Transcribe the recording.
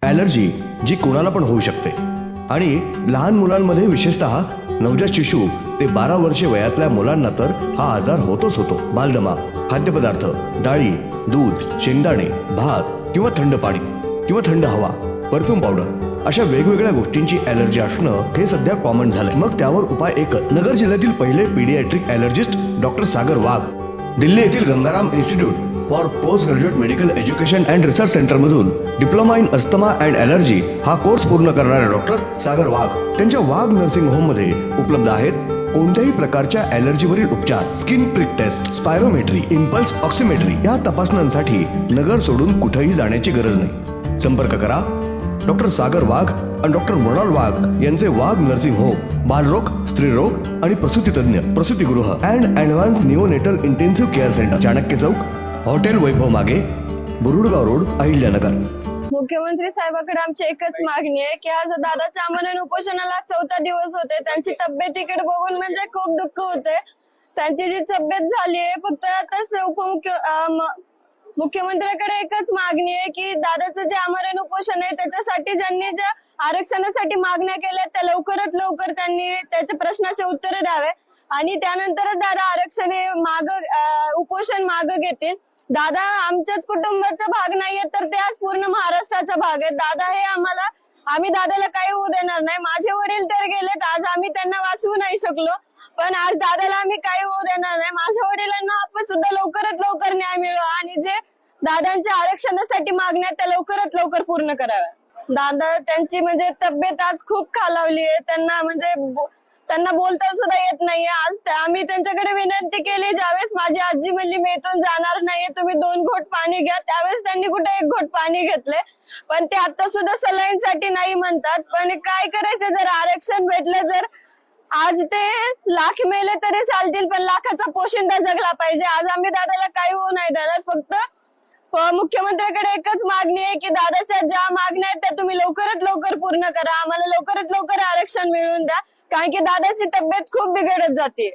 Allergy जी कोणाला पण होऊ शकते आणि लहान मुलांमध्ये विशेषतः नवजात शिशु ते 12 वर्षे वयातल्या मुलांना तर हा आजार होतोच होतो. बालदमा, खाद्यपदार्थ, डाळी, दूध, शेंगदाणे, भात किंवा थंड पाणी किंवा थंड हवा, परफ्यूम पावडर अशा वेगवेगळ्या गोष्टींची ॲलर्जी असणं हे सध्या कॉमन झालंय. मग त्यावर उपाय एकच. नगर जिल्ह्यातील पहिले pediatric allergist doctor Sagar Wagh Delhi येथील Gangaram institute for post graduate medical education and research सेंटरमधून diploma in asthma and allergy हा कोर्स पूर्ण करणारे डॉक्टर सागर वाघ त्यांच्या वाघ नर्सिंग होममध्ये उपलब्ध आहेत कोणत्याही प्रकारच्या ॲलर्जीवरील उपचार, skin prick test, spirometry, impulse oximetry या तपासण्यांसाठी नगर सोडून कुठेही जाण्याची गरज नाही. संपर्क करा डॉक्टर सागर वाघ आणि डॉक्टर मृणाल वाघ यांचे वाघ नर्सिंग होम, बालरोग, स्त्रीरोग आणि प्रसूती तज्ञ, प्रसूतीगृह and advance neonatal intensive care centre, Chanakya Chowk, hotel Vaibhav मागे, बुरुडगाव रोड, अहिल्यानगर. मुख्यमंत्री साहेबांकडे आमची एकच मागणी आहे की आज दादाच्या आमरण उपोषणाला 4था दिवस होते. त्यांची तब्येतीकडे बघून म्हणजे खूप दुःख होते. त्यांची जी तब्येत झाली आहे फक्त आताच मुख्यमंत्र्याकडे एकच मागणी आहे की दादाचं जे आमरण उपोषण आहे त्याच्यासाठी ज्यांनी ज्या आरक्षणासाठी मागण्या केल्या त्या लवकरात लवकर त्यांनी त्याच्या प्रश्नाचे उत्तर द्यावे आणि त्यानंतरच दादा आरक्षण उपोषण माग घेतील. दादा आमच्याच कुटुंबाचा भाग नाहीये तर ते आज पूर्ण महाराष्ट्राचा भाग आहे. दादा हे आम्ही दादाला काही होऊ देणार नाही. माझे वडील तर गेलेत, आज आम्ही त्यांना वाचवू नाही शकलो पण आज दादाला आम्ही काही होऊ देणार नाही. माझ्या वडिलांना आपण सुद्धा लवकरात लवकर न्याय मिळवा आणि जे दादांच्या आरक्षणासाठी मागण्या त्या लवकरात लवकर पूर्ण कराव्या. दादा त्यांची म्हणजे तब्येत आज खूप खालावली आहे. त्यांना बोलता सुद्धा येत नाहीये. आज आम्ही त्यांच्याकडे विनंती केली, ज्यावेळेस माझी आजी म्हणली मी इथून जाणार नाहीये, तुम्ही 2 घोट पाणी घ्या, त्यावेळेस त्यांनी कुठे 1 घोट पाणी घेतले पण ते आता सुद्धा सलाईन साठी नाही म्हणतात. पण काय करायचं, जर आरक्षण भेटलं, जर आज ते लाख मेले तरी चालतील पण लाखाचा पोशिंदा जगला पाहिजे. आज आम्ही दादाला काही होऊ नाही देणार. फक्त मुख्यमंत्र्याकडे एकच मागणी आहे की दादाच्या ज्या मागण्या आहेत त्या तुम्ही लवकरात लवकर पूर्ण करा. आम्हाला लवकरात लवकर आरक्षण मिळवून द्या कारण की दादाची तब्येत खूप बिघडत जाते.